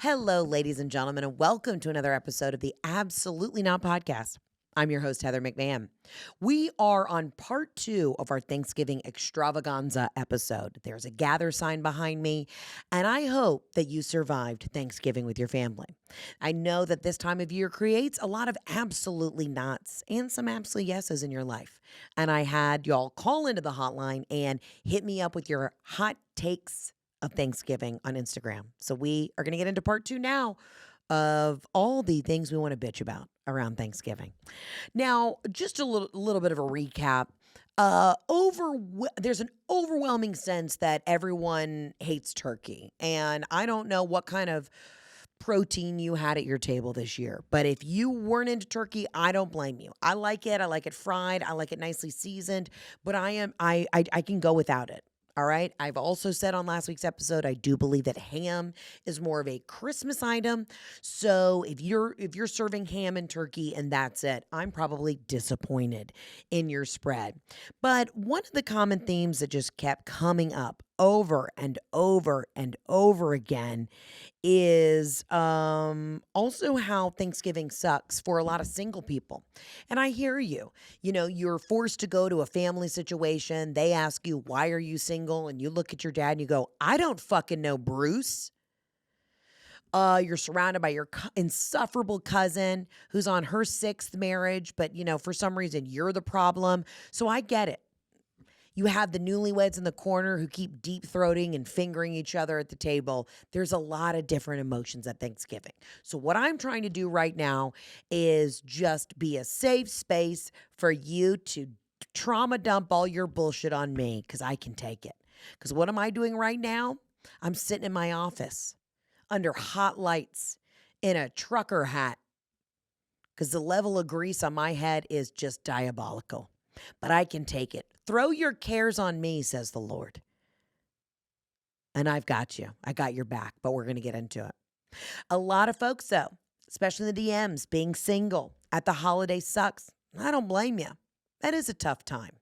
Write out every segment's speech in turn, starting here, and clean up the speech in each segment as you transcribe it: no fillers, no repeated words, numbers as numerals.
Hello, ladies and gentlemen, and welcome to another episode of the Absolutely Not podcast. I'm your host, Heather McMahan. We are on part 2 of our Thanksgiving extravaganza episode. There's a gather sign behind me, and I hope that you survived Thanksgiving with your family. I know that this time of year creates a lot of absolutely nots and some absolutely yeses in your life. And I had y'all call into the hotline and hit me up with your hot takes of Thanksgiving on Instagram. So we are going to get into part 2 now of all the things we want to bitch about around Thanksgiving. Now, just a little bit of a recap. There's an overwhelming sense that everyone hates turkey, and I don't know what kind of protein you had at your table this year. But if you weren't into turkey, I don't blame you. I like it. I like it fried. I like it nicely seasoned, but I can go without it. All right. I've also said on last week's episode, I do believe that ham is more of a Christmas item. So if you're serving ham and turkey and that's it, I'm probably disappointed in your spread. But one of the common themes that just kept coming up over and over and over again is also how Thanksgiving sucks for a lot of single people. And I hear you. You know, you're forced to go to a family situation. They ask you, why are you single? And you look at your dad and you go, I don't fucking know, Bruce. You're surrounded by your insufferable cousin who's on her 6th marriage, but, for some reason you're the problem. So I get it. You have the newlyweds in the corner who keep deep throating and fingering each other at the table. There's a lot of different emotions at Thanksgiving. So what I'm trying to do right now is just be a safe space for you to trauma dump all your bullshit on me because I can take it. Because what am I doing right now? I'm sitting in my office under hot lights in a trucker hat because the level of grease on my head is just diabolical. But I can take it. Throw your cares on me, says the Lord. And I've got you. I got your back, but we're going to get into it. A lot of folks, though, especially in the DMs, being single at the holiday sucks. I don't blame you. That is a tough time.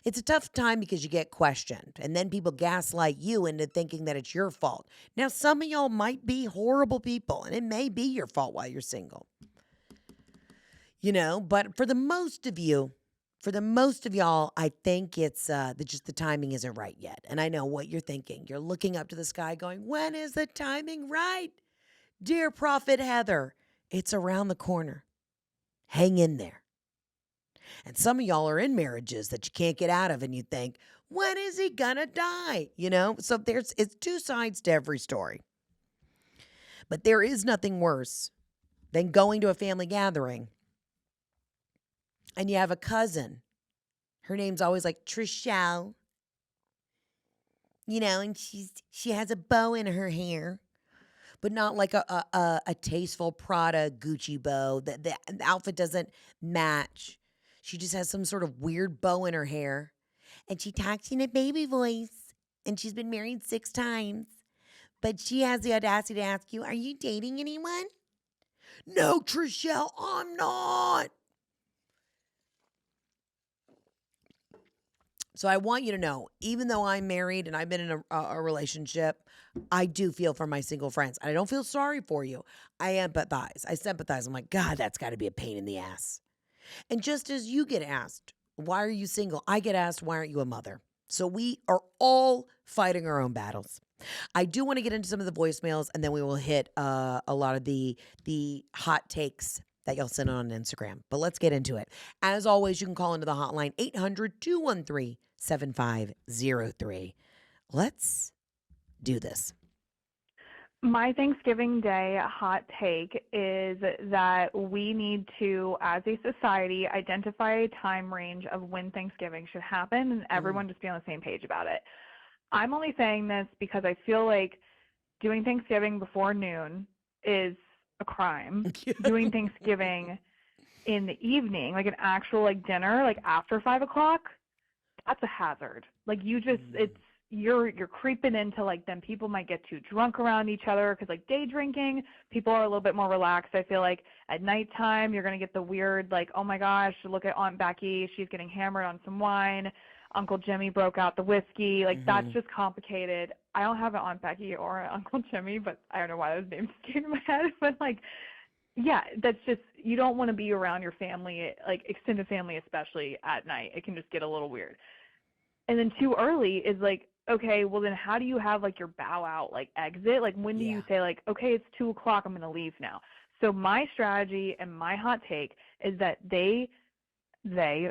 It's a tough time because you get questioned, and then people gaslight you into thinking that it's your fault. Now, some of y'all might be horrible people, and it may be your fault while you're single. But for the most of y'all, I think it's just the timing isn't right yet. And I know what you're thinking. You're looking up to the sky going, when is the timing right? Dear Prophet Heather, it's around the corner. Hang in there. And some of y'all are in marriages that you can't get out of and you think, when is he gonna die? So it's two sides to every story. But there is nothing worse than going to a family gathering and you have a cousin. Her name's always like Trishelle. And she has a bow in her hair, but not like a tasteful Prada Gucci bow. The outfit doesn't match. She just has some sort of weird bow in her hair. And she talks in a baby voice. And she's been married 6 times. But she has the audacity to ask you, are you dating anyone? No, Trishelle, I'm not. So I want you to know, even though I'm married and I've been in a relationship, I do feel for my single friends. I don't feel sorry for you. I empathize. I sympathize. I'm like, God, that's got to be a pain in the ass. And just as you get asked, why are you single? I get asked, why aren't you a mother? So we are all fighting our own battles. I do want to get into some of the voicemails, and then we will hit a lot of the hot takes that y'all send on Instagram. But let's get into it. As always, you can call into the hotline 800-213-7503. Let's do this. My Thanksgiving Day hot take is that we need to, as a society, identify a time range of when Thanksgiving should happen and everyone just be on the same page about it. I'm only saying this because I feel like doing Thanksgiving before noon is a crime. Doing Thanksgiving in the evening, like an actual dinner, like after 5 o'clock, that's a hazard. Like you're creeping into then people might get too drunk around each other because day drinking, people are a little bit more relaxed. I feel like at nighttime you're going to get the weird oh my gosh, look at Aunt Becky, she's getting hammered on some wine. Uncle Jimmy broke out the whiskey. Like, that's Mm-hmm. just complicated. I don't have an Aunt Becky or an Uncle Jimmy, but I don't know why those names came to my head. But, like, yeah, that's just, you don't want to be around your family, like extended family, especially at night. It can just get a little weird. And then too early is like, okay, well then how do you have like your bow out, like exit? Like, when do Yeah. you say like, okay, it's 2:00, I'm going to leave now? So my strategy and my hot take is that they,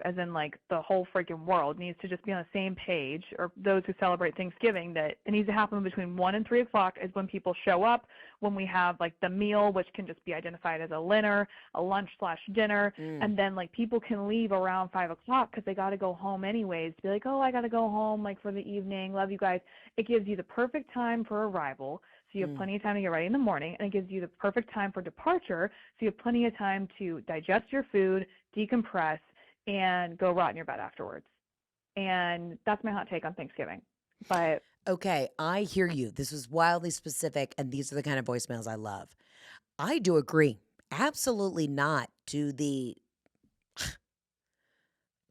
as in like the whole freaking world, needs to just be on the same page, or those who celebrate Thanksgiving, that it needs to happen between 1 and 3 o'clock is when people show up, when we have like the meal, which can just be identified as a dinner, a lunch/dinner, Mm. and then like people can leave around 5 o'clock because they got to go home anyways. Be like, oh, I got to go home like for the evening. Love you guys. It gives you the perfect time for arrival. So you have plenty of time to get ready in the morning, and it gives you the perfect time for departure. So you have plenty of time to digest your food, decompress, and go rot in your bed afterwards. And that's my hot take on Thanksgiving. But Okay, I hear you. This is wildly specific, and these are the kind of voicemails I love. I do agree. Absolutely not to the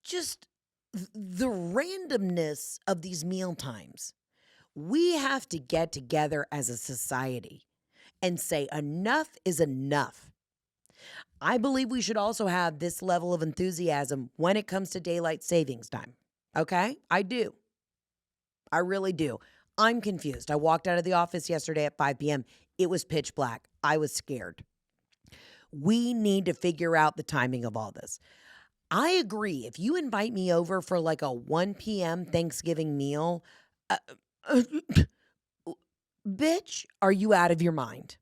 just the randomness of these meal times. We have to get together as a society and say enough is enough. I believe we should also have this level of enthusiasm when it comes to daylight savings time. Okay? I do. I really do. I'm confused. I walked out of the office yesterday at 5 p.m. It was pitch black. I was scared. We need to figure out the timing of all this. I agree. If you invite me over for like a 1 p.m. Thanksgiving meal, uh, uh, bitch, are you out of your mind?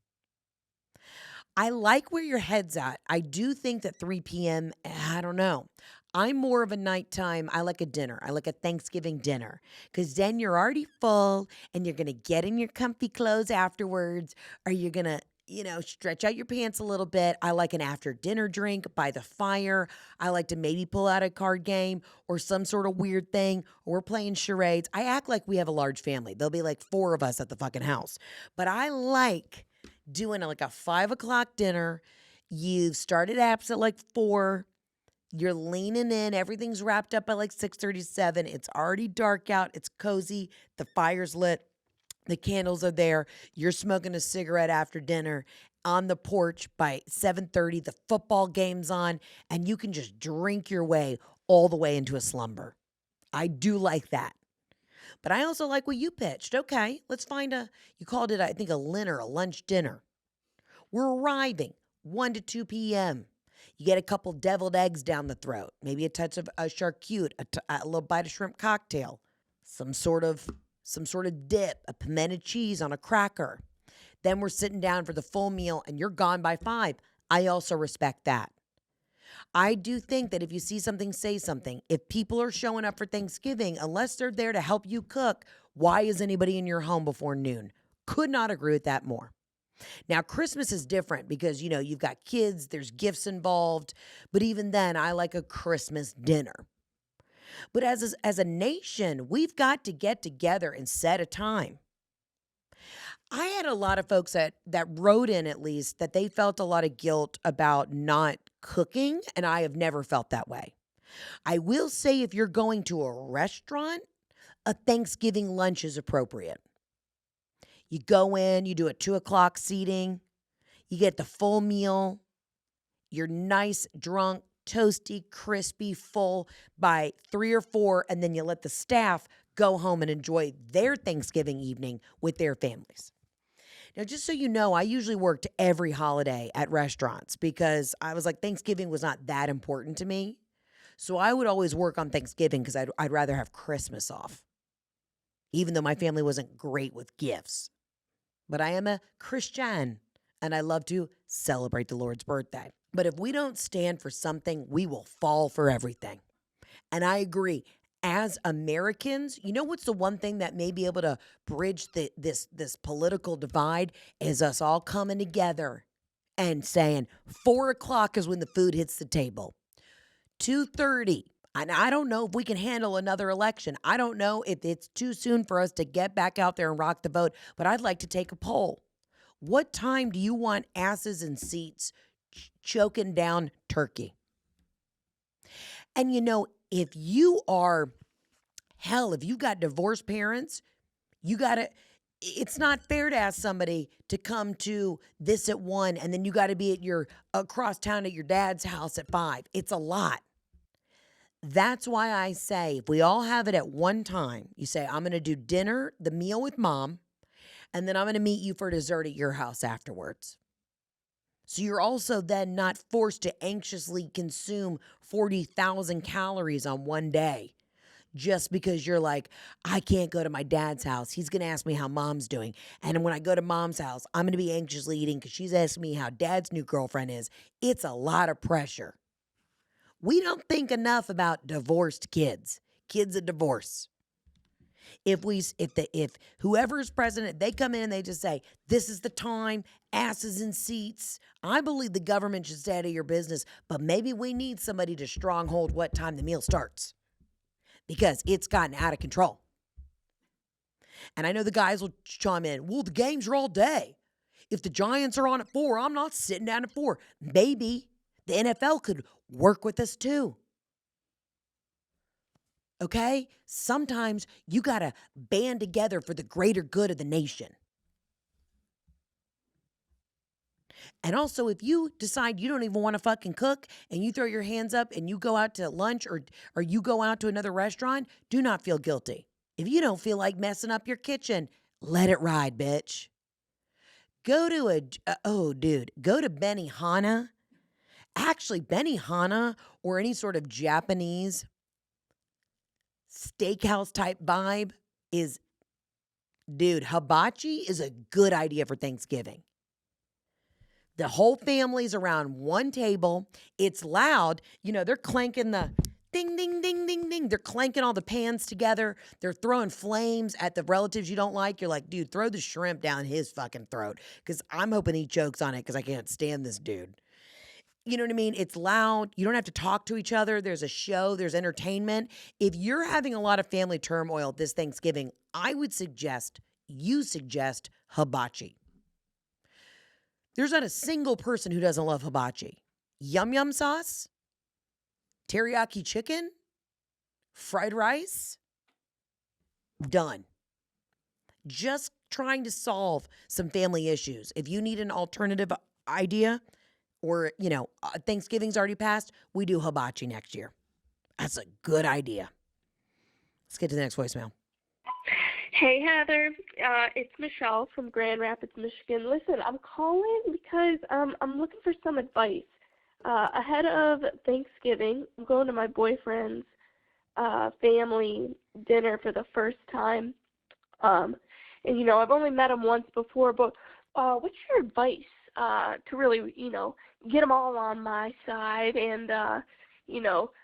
I like where your head's at. I do think that 3 p.m., I don't know. I'm more of a nighttime. I like a dinner. I like a Thanksgiving dinner because then you're already full and you're going to get in your comfy clothes afterwards, or you're going to, stretch out your pants a little bit. I like an after dinner drink by the fire. I like to maybe pull out a card game or some sort of weird thing, or we're playing charades. I act like we have a large family. There'll be like 4 of us at the fucking house. But I like doing like a 5 o'clock dinner. You've started apps at like 4. You're leaning in. Everything's wrapped up by like 6:37. It's already dark out. It's cozy. The fire's lit. The candles are there. You're smoking a cigarette after dinner on the porch by 7:30. The football game's on, and you can just drink your way all the way into a slumber. I do like that. But I also like what you pitched. Okay, let's find you called it, I think, a linner, a lunch dinner. We're arriving 1 to 2 p.m. You get a couple deviled eggs down the throat, maybe a touch of a charcuterie, a little bite of shrimp cocktail, some sort of dip, a pimento cheese on a cracker. Then we're sitting down for the full meal and you're gone by 5. I also respect that. I do think that if you see something, say something. If people are showing up for Thanksgiving, unless they're there to help you cook, why is anybody in your home before noon? Could not agree with that more. Now, Christmas is different because, you've got kids, there's gifts involved. But even then, I like a Christmas dinner. But as a nation, we've got to get together and set a time. I had a lot of folks that wrote in, at least, that they felt a lot of guilt about not cooking, and I have never felt that way. I will say, if you're going to a restaurant, a Thanksgiving lunch is appropriate. You go in, you do a 2 o'clock seating, you get the full meal, you're nice, drunk, toasty, crispy, full by 3 or 4, and then you let the staff go home and enjoy their Thanksgiving evening with their families. Now, just so you know, I usually worked every holiday at restaurants because I was like, Thanksgiving was not that important to me. So I would always work on Thanksgiving because I'd rather have Christmas off, even though my family wasn't great with gifts. But I am a Christian, and I love to celebrate the Lord's birthday. But if we don't stand for something, we will fall for everything. And I agree. As Americans, you know what's the one thing that may be able to bridge this political divide is us all coming together and saying 4 o'clock is when the food hits the table. 2:30. And I don't know if we can handle another election. I don't know if it's too soon for us to get back out there and rock the boat, but I'd like to take a poll. What time do you want asses in seats choking down turkey? And if you are Hell, if you got divorced parents, you got to, it's not fair to ask somebody to come to this at 1 and then you got to be at your across town at your dad's house at 5. It's a lot. That's why I say if we all have it at one time, you say, I'm going to do dinner, the meal with mom, and then I'm going to meet you for dessert at your house afterwards. So you're also then not forced to anxiously consume 40,000 calories on one day just because you're like, I can't go to my dad's house. He's going to ask me how mom's doing. And when I go to mom's house, I'm going to be anxiously eating because she's asking me how dad's new girlfriend is. It's a lot of pressure. We don't think enough about divorced kids at divorce. If whoever's president, they come in and they just say, this is the time, asses in seats. I believe the government should stay out of your business, but maybe we need somebody to stronghold what time the meal starts because it's gotten out of control. And I know the guys will chime in, well, the games are all day. If the Giants are on at 4, I'm not sitting down at 4. Maybe the NFL could work with us too. Okay? Sometimes you got to band together for the greater good of the nation. And also, if you decide you don't even want to fucking cook and you throw your hands up and you go out to lunch or you go out to another restaurant, do not feel guilty. If you don't feel like messing up your kitchen, let it ride, bitch. Go to go to Benihana. Actually, Benihana or any sort of Japanese steakhouse type vibe is, dude, hibachi is a good idea for Thanksgiving. The whole family's around one table. It's loud. You know, they're clanking the ding, ding, ding, ding, ding. They're clanking all the pans together. They're throwing flames at the relatives you don't like. You're like, dude, throw the shrimp down his fucking throat because I'm hoping he chokes on it because I can't stand this dude. You know what I mean? It's loud. You don't have to talk to each other. There's a show. There's entertainment. If you're having a lot of family turmoil this Thanksgiving, I would suggest hibachi. There's not a single person who doesn't love hibachi. Yum yum sauce, teriyaki chicken, fried rice, done. Just trying to solve some family issues. If you need an alternative idea, or, Thanksgiving's already passed, we do hibachi next year. That's a good idea. Let's get to the next voicemail. Hey, Heather. It's Michelle from Grand Rapids, Michigan. Listen, I'm calling because I'm looking for some advice. Ahead of Thanksgiving, I'm going to my boyfriend's family dinner for the first time. And, I've only met him once before, but what's your advice to really, get them all on my side and,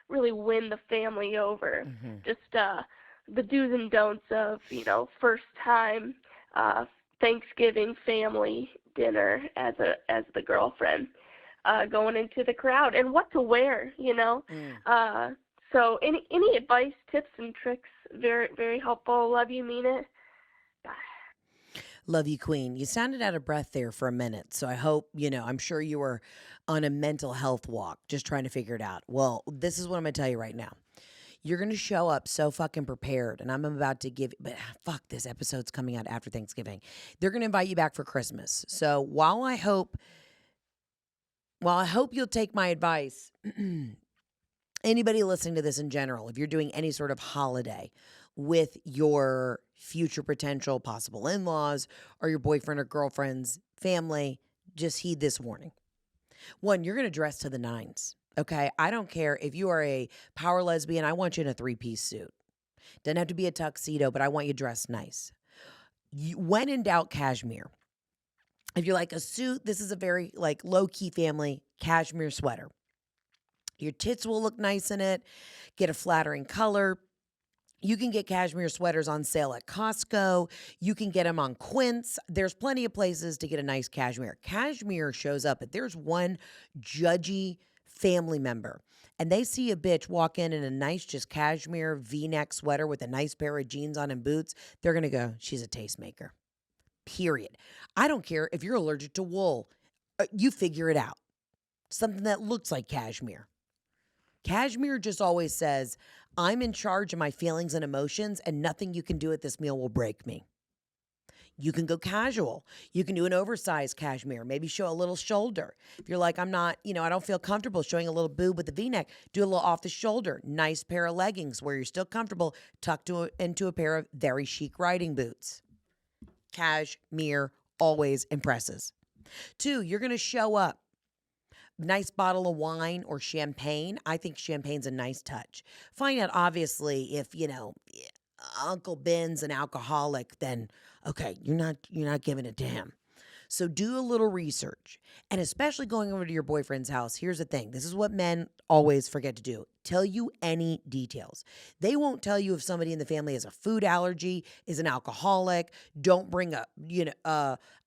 really win the family over? Mm-hmm. Just the do's and don'ts of, first time Thanksgiving family dinner as the girlfriend going into the crowd and what to wear, So any advice, tips, and tricks, very, very helpful. Love you, mean it. Love you, Queen. You sounded out of breath there for a minute. So I hope, I'm sure you were on a mental health walk, just trying to figure it out. Well, this is what I'm going to tell you right now. You're going to show up so fucking prepared. And I'm about to give, but fuck, this episode's coming out after Thanksgiving. They're going to invite you back for Christmas. So while I hope you'll take my advice, anybody listening to this in general, if you're doing any sort of holiday with your future potential possible in-laws or your boyfriend or girlfriend's family, just heed this warning. 1, you're going to dress to the nines. Okay, I don't care if you are a power lesbian. I want you in a 3-piece suit. Doesn't have to be a tuxedo, but I want you dressed nice. When in doubt, cashmere. If you're like a suit, this is a very low-key family, cashmere sweater. Your tits will look nice in it. Get a flattering color. You can get cashmere sweaters on sale at Costco. You can get them on Quince. There's plenty of places to get a nice cashmere. Cashmere shows up, but there's one judgy family member, and they see a bitch walk in a nice just cashmere V-neck sweater with a nice pair of jeans on and boots. They're going to go, she's a tastemaker. Period. I don't care if you're allergic to wool. You figure it out. Something that looks like cashmere. Cashmere just always says, I'm in charge of my feelings and emotions, and nothing you can do at this meal will break me. You can go casual. You can do an oversized cashmere, maybe show a little shoulder. If you're like, I'm not, I don't feel comfortable showing a little boob with a V-neck, do a little off the shoulder, nice pair of leggings where you're still comfortable, tucked into a pair of very chic riding boots. Cashmere always impresses. 2, you're going to show up. Nice bottle of wine or champagne. I think champagne's a nice touch. Find out, obviously, if, Uncle Ben's an alcoholic, then okay, you're not giving a damn. So do a little research. And especially going over to your boyfriend's house, here's the thing. This is what men always forget to do. Tell you any details. They won't tell you if somebody in the family has a food allergy, is an alcoholic. Don't bring up,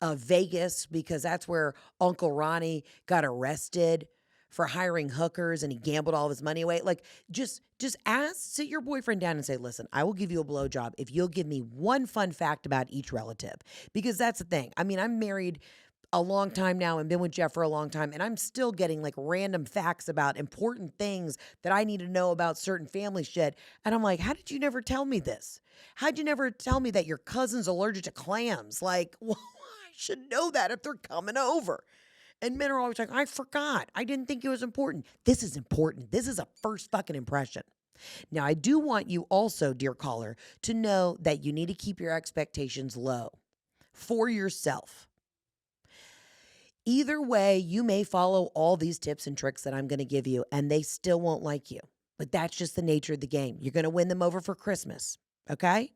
Vegas, because that's where Uncle Ronnie got arrested for hiring hookers and he gambled all of his money away. Like, just sit your boyfriend down and say, listen, I will give you a blowjob if you'll give me one fun fact about each relative. Because that's the thing. I mean, I'm married a long time now and been with Jeff for a long time, and I'm still getting like random facts about important things that I need to know about certain family shit. And I'm like, how did you never tell me this? How'd you never tell me that your cousin's allergic to clams? Like, well, I should know that if they're coming over. And men are always like, I forgot. I didn't think it was important. This is important. This is a first fucking impression. Now, I do want you also, dear caller, to know that you need to keep your expectations low for yourself. Either way, you may follow all these tips and tricks that I'm going to give you, and they still won't like you. But that's just the nature of the game. You're going to win them over for Christmas, okay?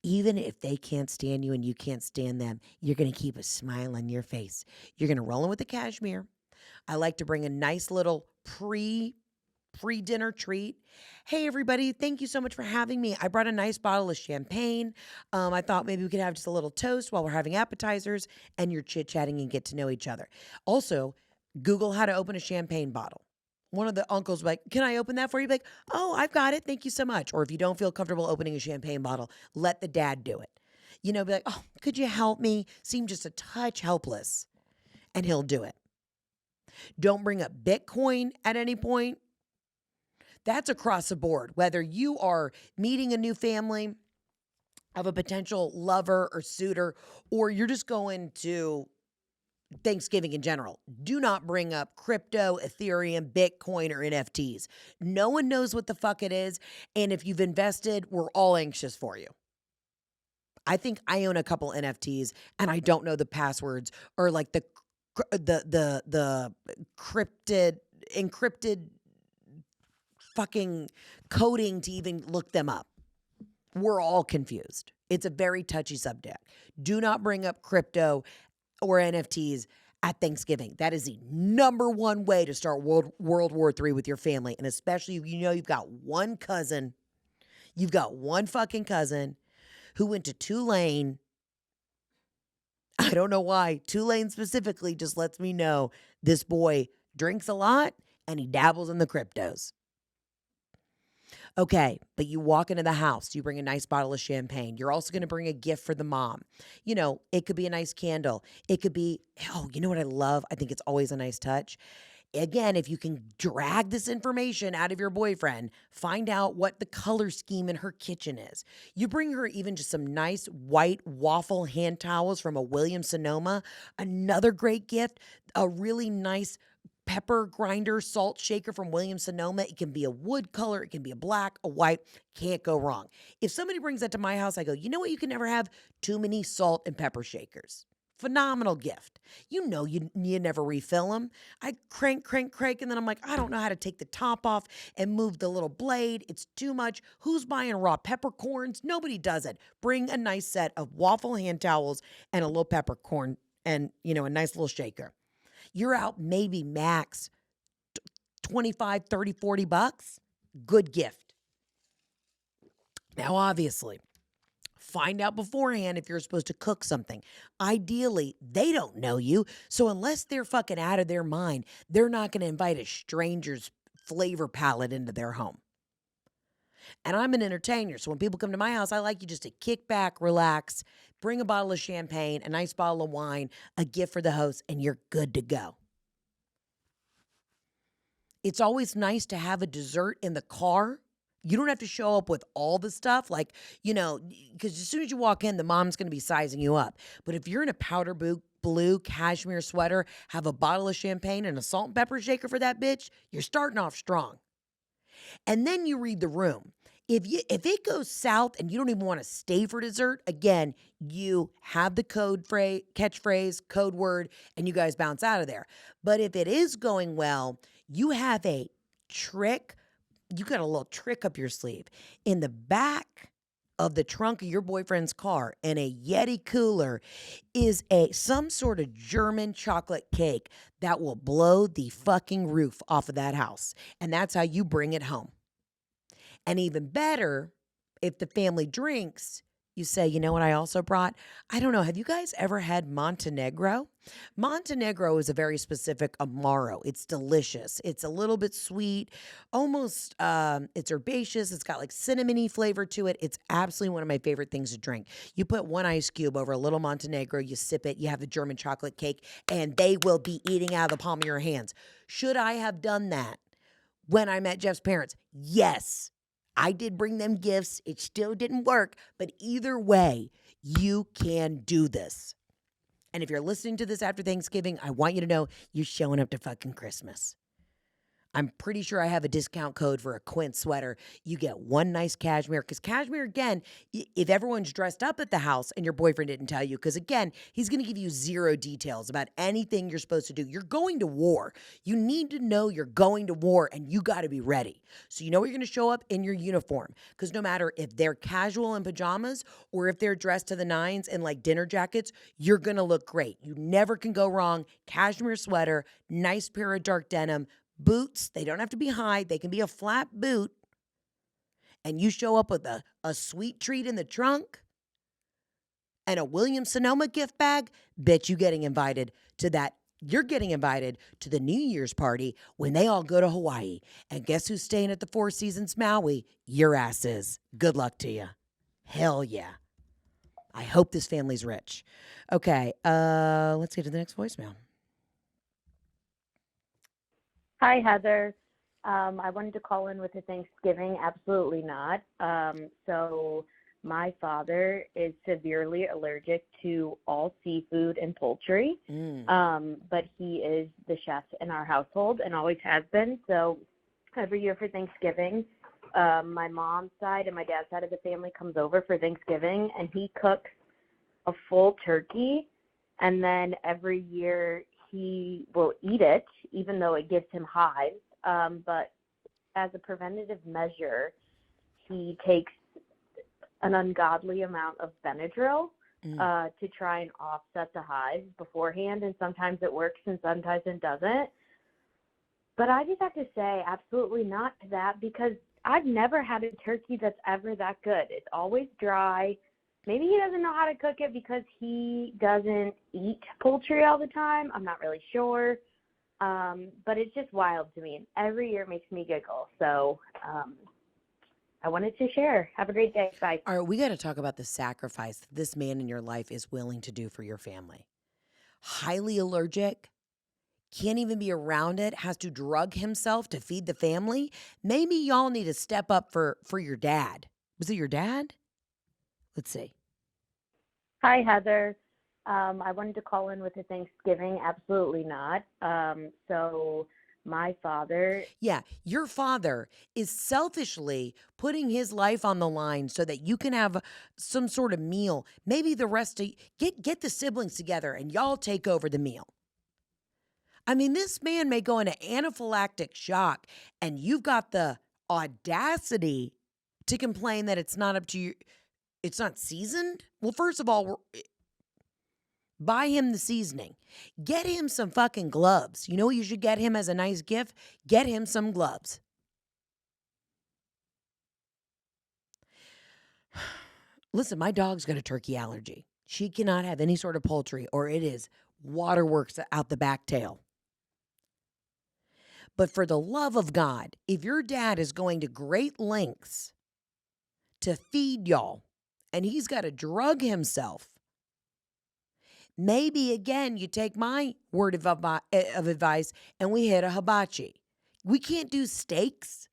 Even if they can't stand you and you can't stand them, you're going to keep a smile on your face. You're going to roll in with the cashmere. I like to bring a nice little pre-dinner treat. Hey, everybody, thank you so much for having me. I brought a nice bottle of champagne. I thought maybe we could have just a little toast while we're having appetizers, and you're chit-chatting and get to know each other. Also, Google how to open a champagne bottle. One of the uncles like, can I open that for you? Like, oh, I've got it. Thank you so much. Or if you don't feel comfortable opening a champagne bottle, let the dad do it. Be like, oh, could you help me? Seem just a touch helpless. And he'll do it. Don't bring up Bitcoin at any point. That's across the board. Whether you are meeting a new family of a potential lover or suitor, or you're just going to Thanksgiving in general, do not bring up crypto, Ethereum, Bitcoin, or NFTs. No one knows what the fuck it is. And if you've invested, we're all anxious for you. I think I own a couple NFTs and I don't know the passwords or like the encrypted fucking coding to even look them up. We're all confused. It's a very touchy subject. Do not bring up crypto or NFTs at Thanksgiving. That is the number one way to start World War III with your family. And especially, you've got one cousin. You've got one fucking cousin who went to Tulane. I don't know why. Tulane specifically just lets me know this boy drinks a lot and he dabbles in the cryptos. Okay, but you walk into the house, you bring a nice bottle of champagne. You're also going to bring a gift for the mom. It could be a nice candle. It could be, you know what I love? I think it's always a nice touch. Again, if you can drag this information out of your boyfriend, find out what the color scheme in her kitchen is. You bring her even just some nice white waffle hand towels from a Williams-Sonoma. Another great gift, a really nice pepper grinder, salt shaker from Williams-Sonoma. It can be a wood color. It can be a black, a white. Can't go wrong. If somebody brings that to my house, I go, you know what you can never have? Too many salt and pepper shakers. Phenomenal gift. You never refill them. I crank, and then I'm like, I don't know how to take the top off and move the little blade. It's too much. Who's buying raw peppercorns? Nobody does it. Bring a nice set of waffle hand towels and a little peppercorn and, a nice little shaker. You're out maybe max 25, 30, 40 bucks. Good gift. Now, obviously, find out beforehand if you're supposed to cook something. Ideally, they don't know you. So unless they're fucking out of their mind, they're not going to invite a stranger's flavor palette into their home. And I'm an entertainer. So when people come to my house, I like you just to kick back, relax, bring a bottle of champagne, a nice bottle of wine, a gift for the host, and you're good to go. It's always nice to have a dessert in the car. You don't have to show up with all the stuff, like, because as soon as you walk in, the mom's going to be sizing you up. But if you're in a powder blue cashmere sweater, have a bottle of champagne and a salt and pepper shaker for that bitch, you're starting off strong. And then you read the room. If it goes south and you don't even want to stay for dessert, again, you have the catchphrase, code word, and you guys bounce out of there. But if it is going well, you have a trick. You got a little trick up your sleeve. In the back of the trunk of your boyfriend's car in a Yeti cooler is some sort of German chocolate cake that will blow the fucking roof off of that house. And that's how you bring it home. And even better, if the family drinks, you say, you know what I also brought? I don't know. Have you guys ever had Montenegro? Montenegro is a very specific Amaro. It's delicious. It's a little bit sweet, almost, it's herbaceous. It's got like cinnamony flavor to it. It's absolutely one of my favorite things to drink. You put one ice cube over a little Montenegro, you sip it, you have the German chocolate cake, and they will be eating out of the palm of your hands. Should I have done that when I met Jeff's parents? Yes. I did bring them gifts. It still didn't work. But either way, you can do this. And if you're listening to this after Thanksgiving, I want you to know you're showing up to fucking Christmas. I'm pretty sure I have a discount code for a Quint sweater. You get one nice cashmere. Because cashmere, again, if everyone's dressed up at the house and your boyfriend didn't tell you, because again, he's going to give you zero details about anything you're supposed to do. You're going to war. You need to know you're going to war and you got to be ready. So you know you're going to show up in your uniform. Because no matter if they're casual in pajamas or if they're dressed to the nines in like dinner jackets, you're going to look great. You never can go wrong. Cashmere sweater, nice pair of dark denim, boots, they don't have to be high. They can be a flat boot. And you show up with a sweet treat in the trunk and a Williams-Sonoma gift bag, bet you getting invited to that. You're getting invited to the New Year's party when they all go to Hawaii. And guess who's staying at the Four Seasons Maui? Your ass is. Good luck to you. Hell yeah. I hope this family's rich. Okay, let's get to the next voicemail. Hi, Heather. I wanted to call in with a Thanksgiving. Absolutely not. So my father is severely allergic to all seafood and poultry, but he is the chef in our household and always has been. So every year for Thanksgiving, my mom's side and my dad's side of the family comes over for Thanksgiving, and he cooks a full turkey, and then every year he will eat it, even though it gives him hives. But as a preventative measure, he takes an ungodly amount of Benadryl to try and offset the hives beforehand. And sometimes it works and sometimes it doesn't. But I just have to say absolutely not to that, because I've never had a turkey that's ever that good. It's always dry. Maybe he doesn't know how to cook it because he doesn't eat poultry all the time. I'm not really sure. But it's just wild to me. And every year it makes me giggle. So I wanted to share. Have a great day. Bye. All right, we got to talk about the sacrifice that this man in your life is willing to do for your family. Highly allergic, can't even be around it, has to drug himself to feed the family. Maybe y'all need to step up for your dad. Was it your dad? Let's see. Hi, Heather. I wanted to call in with a Thanksgiving. Absolutely not. So my father. Yeah, your father is selfishly putting his life on the line so that you can have some sort of meal. Maybe the rest of get the siblings together and y'all take over the meal. I mean, this man may go into anaphylactic shock, and you've got the audacity to complain that it's not up to you. It's not seasoned? Well, first of all, buy him the seasoning. Get him some fucking gloves. You know what you should get him as a nice gift? Get him some gloves. Listen, my dog's got a turkey allergy. She cannot have any sort of poultry, or it is waterworks out the back tail. But for the love of God, if your dad is going to great lengths to feed y'all, and he's got to drug himself, maybe, again, you take my word of advice and we hit a hibachi. We can't do steaks.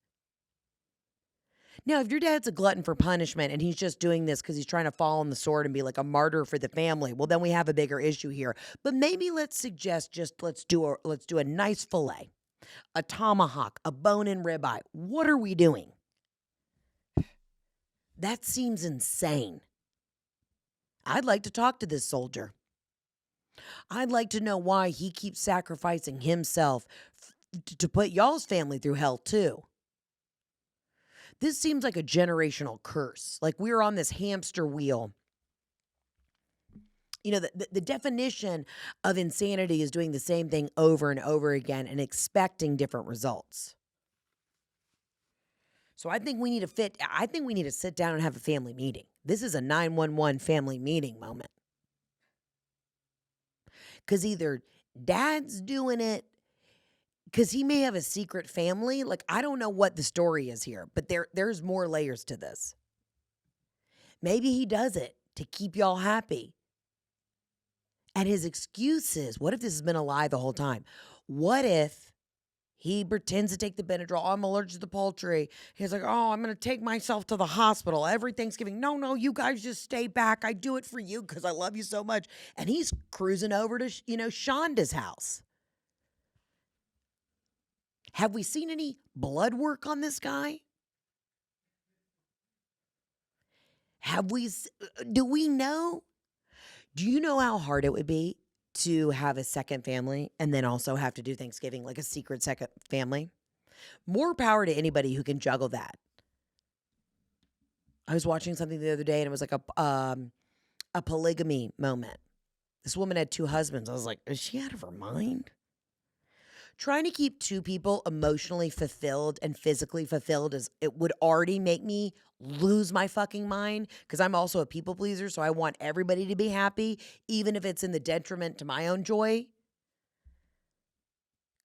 Now, if your dad's a glutton for punishment and he's just doing this because he's trying to fall on the sword and be like a martyr for the family, well, then we have a bigger issue here. But maybe let's suggest let's do a nice fillet, a tomahawk, a bone-in ribeye. What are we doing? That seems insane. I'd like to talk to this soldier. I'd like to know why he keeps sacrificing himself to put y'all's family through hell too. This seems like a generational curse. Like we're on this hamster wheel. You know, the definition of insanity is doing the same thing over and over again and expecting different results. So I think we need to sit down and have a family meeting. This is a 911 family meeting moment. Because either dad's doing it because he may have a secret family. Like, I don't know what the story is here, but there's more layers to this. Maybe he does it to keep y'all happy. And his excuse is, what if this has been a lie the whole time? What if he pretends to take the Benadryl? Oh, I'm allergic to the poultry. He's like, oh, I'm going to take myself to the hospital every Thanksgiving. No, you guys just stay back. I do it for you because I love you so much. And he's cruising over to, Shonda's house. Have we seen any blood work on this guy? Do we know? Do you know how hard it would be to have a second family and then also have to do Thanksgiving, like a secret second family? More power to anybody who can juggle that. I was watching something the other day and it was like a polygamy moment. This woman had 2 husbands. I was like, is she out of her mind? Trying to keep 2 people emotionally fulfilled and physically fulfilled it would already make me lose my fucking mind because I'm also a people pleaser, so I want everybody to be happy, even if it's in the detriment to my own joy.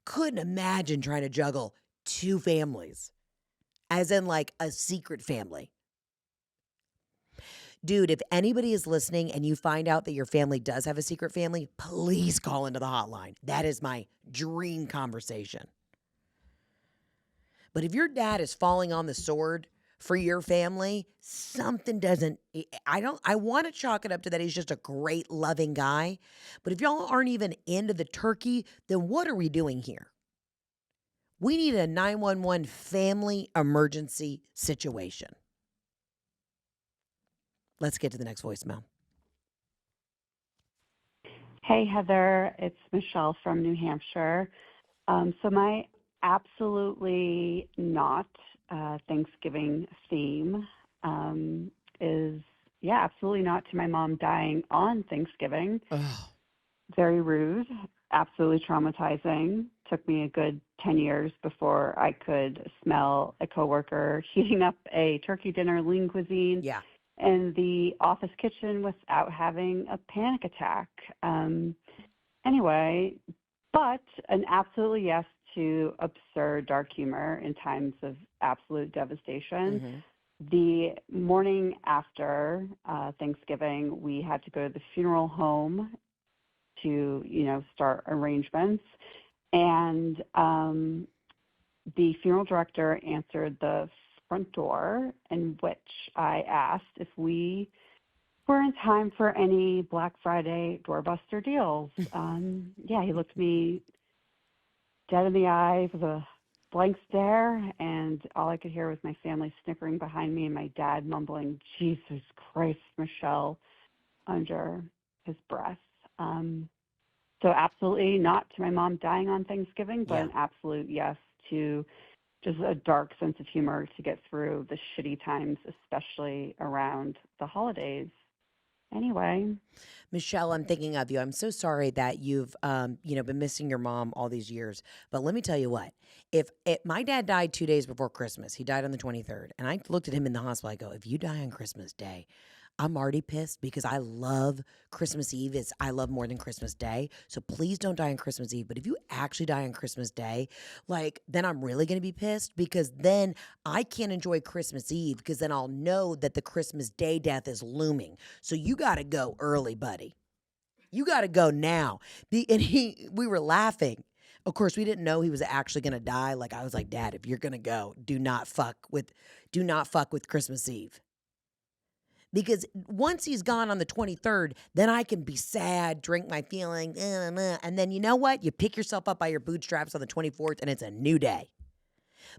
Couldn't imagine trying to juggle 2 families, as in like a secret family. Dude, if anybody is listening and you find out that your family does have a secret family, please call into the hotline. That is my dream conversation. But if your dad is falling on the sword for your family, something doesn't, I want to chalk it up to that he's just a great, loving guy. But if y'all aren't even into the turkey, then what are we doing here? We need a 911 family emergency situation. Let's get to the next voicemail. Hey, Heather. It's Michelle from New Hampshire. So my absolutely not Thanksgiving theme is, absolutely not to my mom dying on Thanksgiving. Ugh. Very rude, absolutely traumatizing. Took me a good 10 years before I could smell a coworker heating up a turkey dinner, lean cuisine. Yeah. In the office kitchen without having a panic attack. Anyway, but an absolutely yes to absurd dark humor in times of absolute devastation. Mm-hmm. The morning after Thanksgiving, we had to go to the funeral home to, start arrangements. And the funeral director answered the front door, in which I asked if we were in time for any Black Friday doorbuster deals. He looked me dead in the eye with a blank stare, and all I could hear was my family snickering behind me and my dad mumbling, "Jesus Christ, Michelle," under his breath. So absolutely not to my mom dying on Thanksgiving, but an absolute yes to just a dark sense of humor to get through the shitty times, especially around the holidays. Anyway. Michelle, I'm thinking of you. I'm so sorry that you've, been missing your mom all these years. But let me tell you what, if my dad died 2 days before Christmas, he died on the 23rd, and I looked at him in the hospital, I go, if you die on Christmas Day, I'm already pissed because I love Christmas Eve. I love more than Christmas Day. So please don't die on Christmas Eve. But if you actually die on Christmas Day, then I'm really going to be pissed because then I can't enjoy Christmas Eve because then I'll know that the Christmas Day death is looming. So you got to go early, buddy. You got to go now. We were laughing Of course, we didn't know he was actually going to die. Like, I was like, Dad, if you're going to go, do not fuck with Christmas Eve. Because once he's gone on the 23rd, then I can be sad, drink my feelings, and then you know what? You pick yourself up by your bootstraps on the 24th, and it's a new day.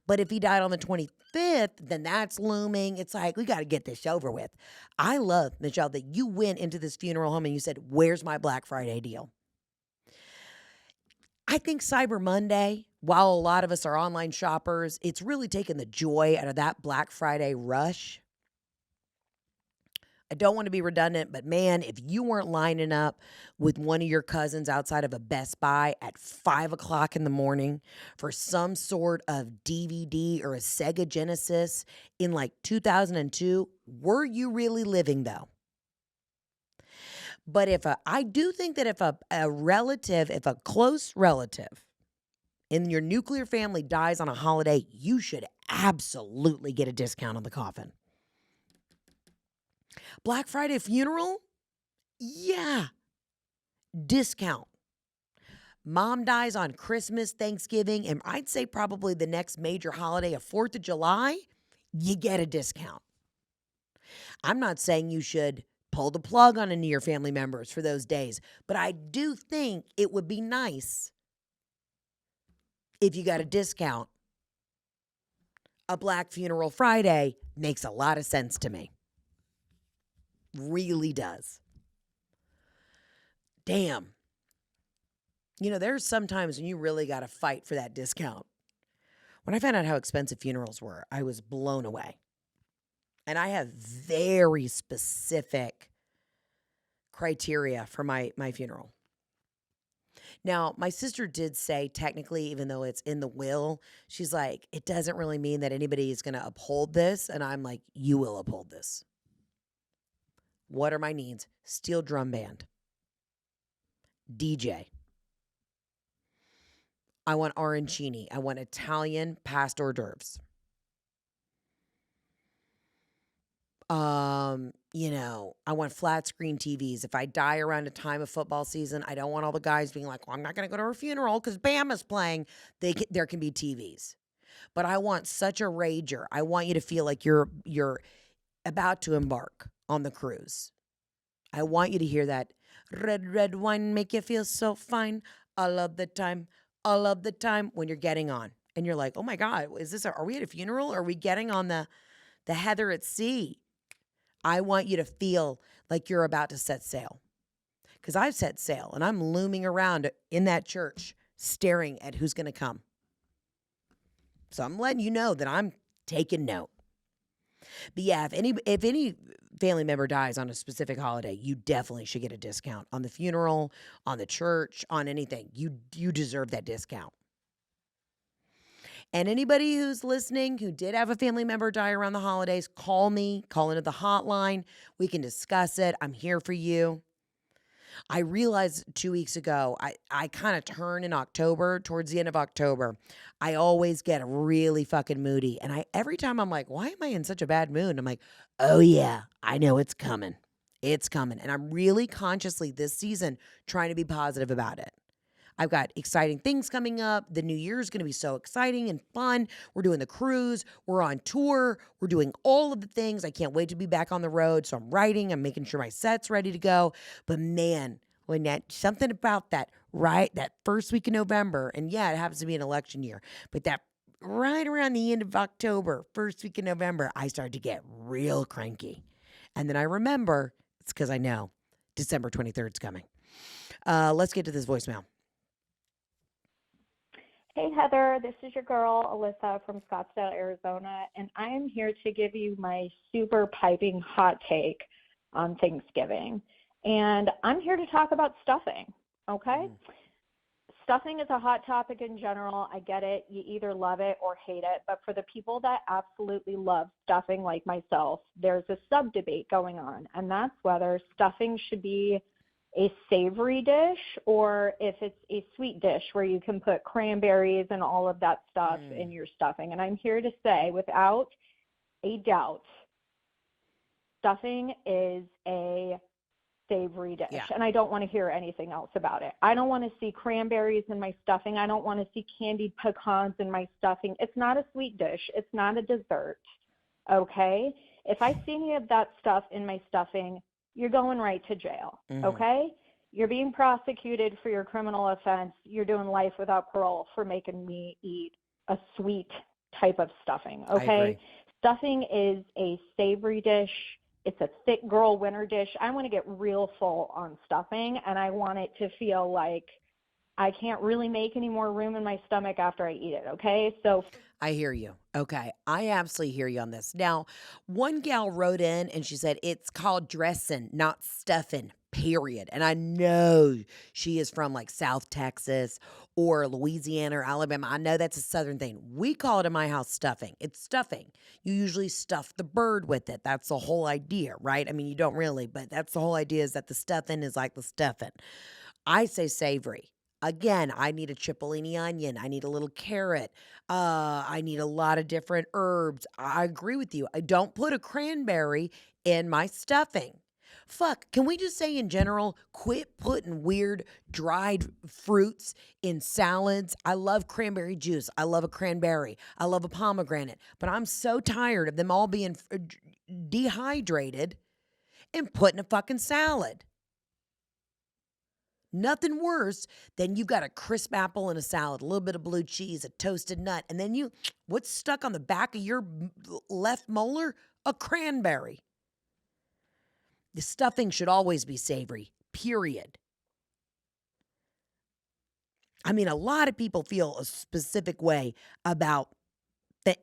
But if he died on the 25th, then that's looming. It's like, we got to get this over with. I love, Michelle, that you went into this funeral home and you said, where's my Black Friday deal? I think Cyber Monday, while a lot of us are online shoppers, it's really taken the joy out of that Black Friday rush. I don't want to be redundant, but man, if you weren't lining up with one of your cousins outside of a Best Buy at 5 o'clock in the morning for some sort of DVD or a Sega Genesis in like 2002, were you really living though? But I do think that if a close relative in your nuclear family dies on a holiday, you should absolutely get a discount on the coffin. Black Friday funeral? Yeah. Discount. Mom dies on Christmas, Thanksgiving, and I'd say probably the next major holiday of 4th of July, you get a discount. I'm not saying you should pull the plug on any of your family members for those days, but I do think it would be nice if you got a discount. A Black Funeral Friday makes a lot of sense to me. Really does. Damn. You know, there's some times when you really got to fight for that discount. When I found out how expensive funerals were, I was blown away. And I have very specific criteria for my funeral. Now, my sister did say, technically, even though it's in the will, she's like, it doesn't really mean that anybody is going to uphold this. And I'm like, you will uphold this. What are my needs? Steel drum band. DJ. I want arancini. I want Italian past hors d'oeuvres. I want flat screen TVs. If I die around a time of football season, I don't want all the guys being like, well, I'm not going to go to her funeral because Bama's playing. There can be TVs. But I want such a rager. I want you to feel like you're about to embark on the cruise. I want you to hear that red wine make you feel so fine all of the time when you're getting on. And you're like, oh my God, are we at a funeral? Or are we getting on the Heather at sea? I want you to feel like you're about to set sail. Because I've set sail and I'm looming around in that church staring at who's going to come. So I'm letting you know that I'm taking note. But yeah, if any family member dies on a specific holiday, you definitely should get a discount on the funeral, on the church, on anything. You deserve that discount. And anybody who's listening who did have a family member die around the holidays, call into the hotline. We can discuss it. I'm here for you. I realized 2 weeks ago, I kind of turn in October, towards the end of October. I always get really fucking moody. And every time I'm like, why am I in such a bad mood? I'm like, oh yeah, I know it's coming. It's coming. And I'm really consciously this season trying to be positive about it. I've got exciting things coming up. The new year is going to be so exciting and fun. We're doing the cruise. We're on tour. We're doing all of the things. I can't wait to be back on the road. So I'm writing. I'm making sure my set's ready to go. But man, when something about that, right, that first week of November, and yeah, it happens to be an election year, but that right around the end of October, first week of November, I started to get real cranky. And then I remember, it's because I know December 23rd is coming. Let's get to this voicemail. Hey, Heather, this is your girl, Alyssa from Scottsdale, Arizona, and I am here to give you my super piping hot take on Thanksgiving. And I'm here to talk about stuffing, okay? Stuffing is a hot topic in general. I get it. You either love it or hate it. But for the people that absolutely love stuffing like myself, there's a sub-debate going on, and that's whether stuffing should be a savory dish or if it's a sweet dish where you can put cranberries and all of that stuff in your stuffing. And I'm here to say, without a doubt, stuffing is a savory dish, Yeah. and I don't want to hear anything else about it. I don't want to see cranberries in my stuffing. I don't want to see candied pecans in my stuffing. It's not a sweet dish. It's not a dessert. Okay? If I see any of that stuff in my stuffing, you're going right to jail. Mhm. Okay? You're being prosecuted for your criminal offense. You're doing life without parole for making me eat a sweet type of stuffing. I Okay? agree. Stuffing is a savory dish. It's a thick girl winter dish. I want to get real full on stuffing, and I want it to feel like I can't really make any more room in my stomach after I eat it. Okay? So I hear you. Okay. I absolutely hear you on this. Now, one gal wrote in and she said it's called dressing, not stuffing, period. And I know she is from like South Texas or Louisiana or Alabama. I know that's a Southern thing. We call it in my house stuffing. It's stuffing. You usually stuff the bird with it. That's the whole idea, right? I mean, you don't really, but that's the whole idea is that the stuffing is like the stuffing. I say savory. Again, I need a cipollini onion. I need a little carrot. I need a lot of different herbs. I agree with you. I don't put a cranberry in my stuffing. Fuck, can we just say in general, quit putting weird dried fruits in salads? I love cranberry juice. I love a cranberry. I love a pomegranate. But I'm so tired of them all being dehydrated and put in a fucking salad. Nothing worse than you've got a crisp apple in a salad, a little bit of blue cheese, a toasted nut, and then what's stuck on the back of your left molar? A cranberry. The stuffing should always be savory, period. I mean, a lot of people feel a specific way about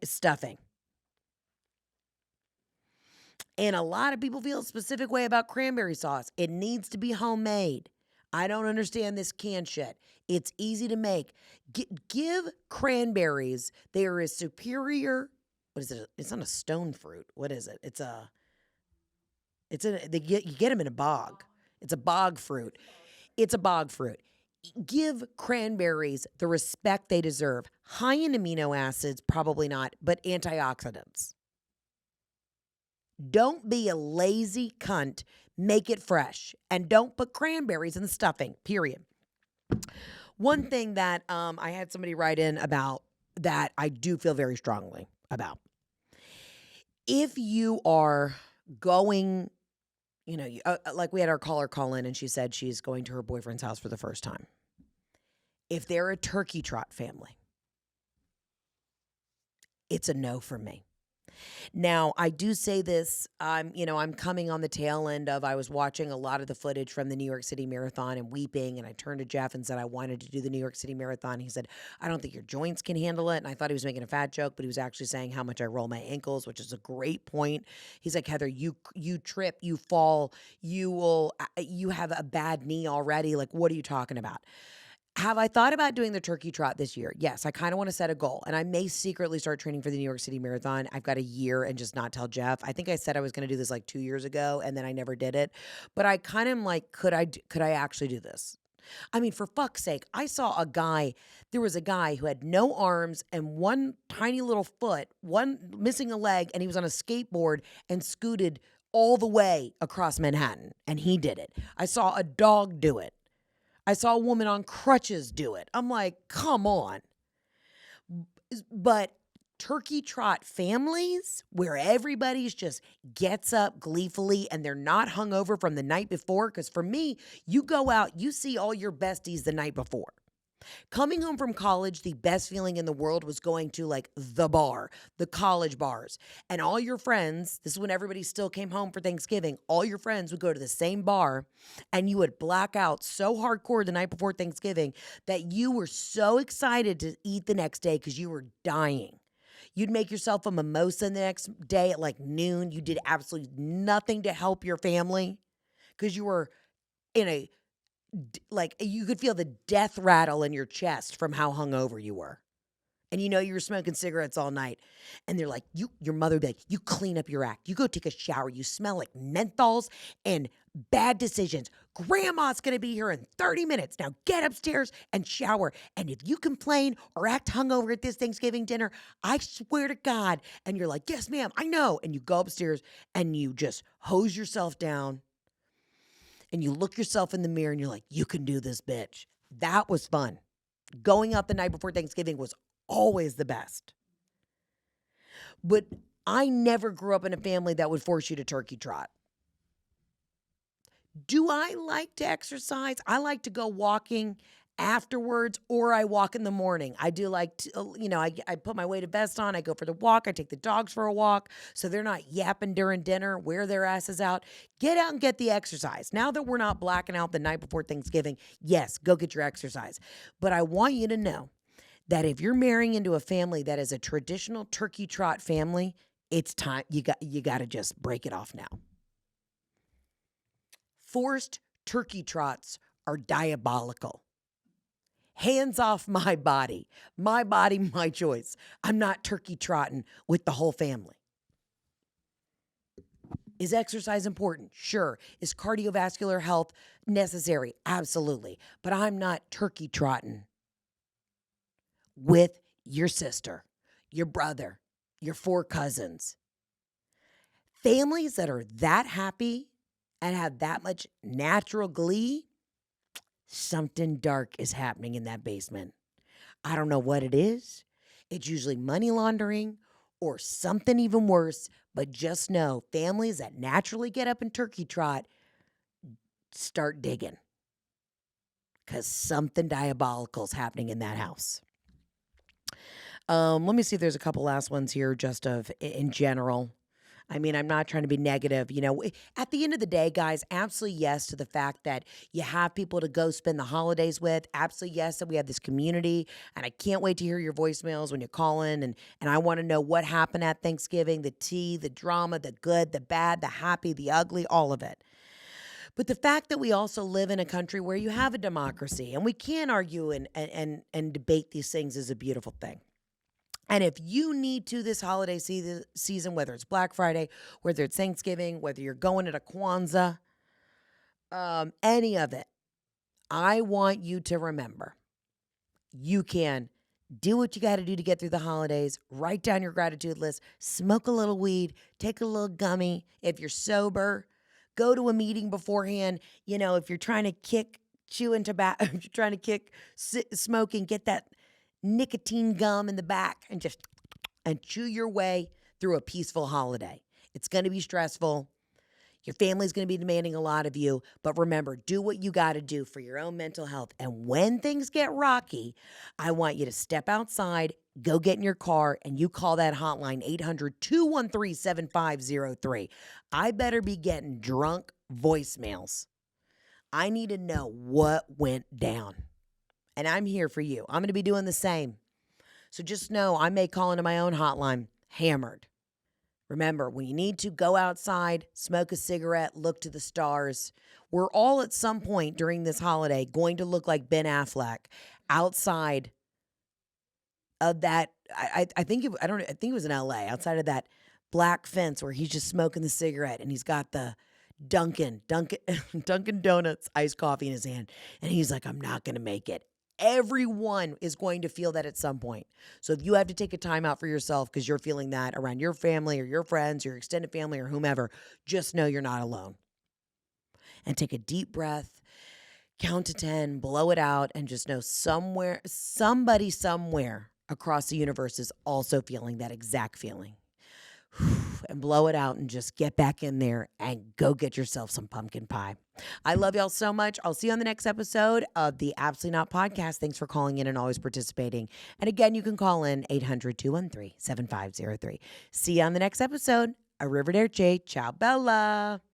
stuffing. And a lot of people feel a specific way about cranberry sauce. It needs to be homemade. I don't understand this canned shit. It's easy to make. Give cranberries. They are a superior. What is it? It's not a stone fruit. What is it? You get them in a bog. It's a bog fruit. It's a bog fruit. Give cranberries the respect they deserve. High in amino acids, probably not, but antioxidants. Don't be a lazy cunt. Make it fresh. And don't put cranberries in the stuffing, period. One thing that I had somebody write in about that I do feel very strongly about. If you are going, like we had our caller call in and she said she's going to her boyfriend's house for the first time. If they're a turkey trot family, it's a no for me. Now, I do say this, I'm coming on the tail end of, I was watching a lot of the footage from the New York City Marathon and weeping, and I turned to Jeff and said I wanted to do the New York City Marathon. He said, I don't think your joints can handle it, and I thought he was making a fat joke, but he was actually saying how much I roll my ankles, which is a great point. He's like, Heather, you trip, you fall, you have a bad knee already, like, what are you talking about? Have I thought about doing the turkey trot this year? Yes, I kind of want to set a goal. And I may secretly start training for the New York City Marathon. I've got a year and just not tell Jeff. I think I said I was going to do this like 2 years ago, and then I never did it. But I kind of am like, could I actually do this? I mean, for fuck's sake, there was a guy who had no arms and one tiny little foot, one missing a leg, and he was on a skateboard and scooted all the way across Manhattan, and he did it. I saw a dog do it. I saw a woman on crutches do it. I'm like, come on. But turkey trot families where everybody's just gets up gleefully and they're not hungover from the night before. Because for me, you go out, you see all your besties the night before. Coming home from college, the best feeling in the world was going to like the bar, the college bars. And all your friends, this is when everybody still came home for Thanksgiving, all your friends would go to the same bar and you would black out so hardcore the night before Thanksgiving that you were so excited to eat the next day because you were dying. You'd make yourself a mimosa the next day at like noon. You did absolutely nothing to help your family because you were you could feel the death rattle in your chest from how hungover you were. And you were smoking cigarettes all night. And they're like, your mother would be like, you clean up your act. You go take a shower. You smell like menthols and bad decisions. Grandma's going to be here in 30 minutes. Now get upstairs and shower. And if you complain or act hungover at this Thanksgiving dinner, I swear to God. And you're like, yes, ma'am, I know. And you go upstairs and you just hose yourself down. and you look yourself in the mirror and you're like, you can do this, bitch. That was fun. Going out the night before Thanksgiving was always the best. But I never grew up in a family that would force you to turkey trot. Do I like to exercise? I like to go walking afterwards, or I walk in the morning. I do like to, I put my weighted vest on. I go for the walk. I take the dogs for a walk so they're not yapping during dinner, wear their asses out. Get out and get the exercise. Now that we're not blacking out the night before Thanksgiving, yes, go get your exercise. But I want you to know that if you're marrying into a family that is a traditional turkey trot family, it's time. You got to just break it off now. Forced turkey trots are diabolical. Hands off my body, my choice. I'm not turkey trotting with the whole family. Is exercise important? Sure. Is cardiovascular health necessary? Absolutely. But I'm not turkey trotting with your sister, your brother, your 4 cousins. Families that are that happy and have that much natural glee, something dark is happening in that basement. I don't know what it is. It's usually money laundering or something even worse, but just know families that naturally get up and turkey trot, start digging, because something diabolical is happening in that house. Let me see if there's a couple last ones here just in general. I mean, I'm not trying to be negative. At the end of the day, guys, absolutely yes to the fact that you have people to go spend the holidays with. Absolutely yes that we have this community. And I can't wait to hear your voicemails when you call in. And I want to know what happened at Thanksgiving, the tea, the drama, the good, the bad, the happy, the ugly, all of it. But the fact that we also live in a country where you have a democracy and we can argue and debate these things is a beautiful thing. And if you need to this holiday season, whether it's Black Friday, whether it's Thanksgiving, whether you're going to Kwanzaa, any of it, I want you to remember you can do what you got to do to get through the holidays, write down your gratitude list, smoke a little weed, take a little gummy. If you're sober, go to a meeting beforehand. If you're trying to kick chewing tobacco, if you're trying to kick smoking, get that nicotine gum in the back and chew your way through a peaceful holiday. It's going to be stressful. Your family's going to be demanding a lot of you, but remember, do what you got to do for your own mental health. And when things get rocky, I want you to step outside, go get in your car, and you call that hotline, 800-213-7503. I better be getting drunk voicemails. I need to know what went down. And I'm here for you. I'm going to be doing the same. So just know I may call into my own hotline, hammered. Remember, when you need to go outside, smoke a cigarette, look to the stars. We're all at some point during this holiday going to look like Ben Affleck outside of that. I think it was in LA, outside of that black fence where he's just smoking the cigarette and he's got the Dunkin' Donuts iced coffee in his hand. And he's like, I'm not going to make it. Everyone is going to feel that at some point. So if you have to take a time out for yourself because you're feeling that around your family or your friends, your extended family or whomever, just know you're not alone. And take a deep breath, count to 10, blow it out, and just know somebody somewhere across the universe is also feeling that exact feeling. And blow it out and just get back in there and go get yourself some pumpkin pie. I love y'all so much. I'll see you on the next episode of the Absolutely Not Podcast. Thanks for calling in and always participating. And again, you can call in 800-213-7503. See you on the next episode. Arrivederci. Ciao, Bella.